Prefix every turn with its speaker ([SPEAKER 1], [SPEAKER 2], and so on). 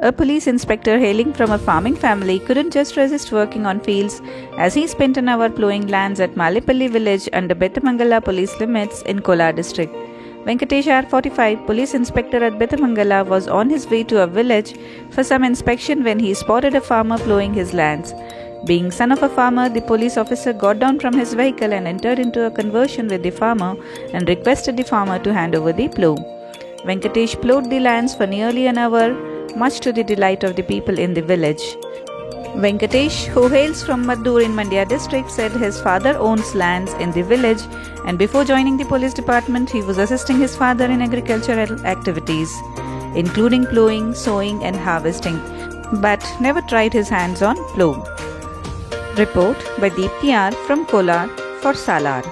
[SPEAKER 1] A police inspector hailing from a farming family couldn't just resist working on fields as he spent an hour plowing lands at Malepalli village under Bethamangala police limits in Kolar district. Venkatesh R. 45, police inspector at Bethamangala, was on his way to a village for some inspection when he spotted a farmer plowing his lands. Being son of a farmer, the police officer got down from his vehicle and entered into a conversation with the farmer and requested the farmer to hand over the plow. Venkatesh plowed the lands for nearly an hour, much to the delight of the people in the village. Venkatesh, who hails from Maddur in Mandya district, said his father owns lands in the village, and before joining the police department, he was assisting his father in agricultural activities, including plowing, sowing and harvesting, but never tried his hands on plow. Report by Deepti R. from Kolar for Salar.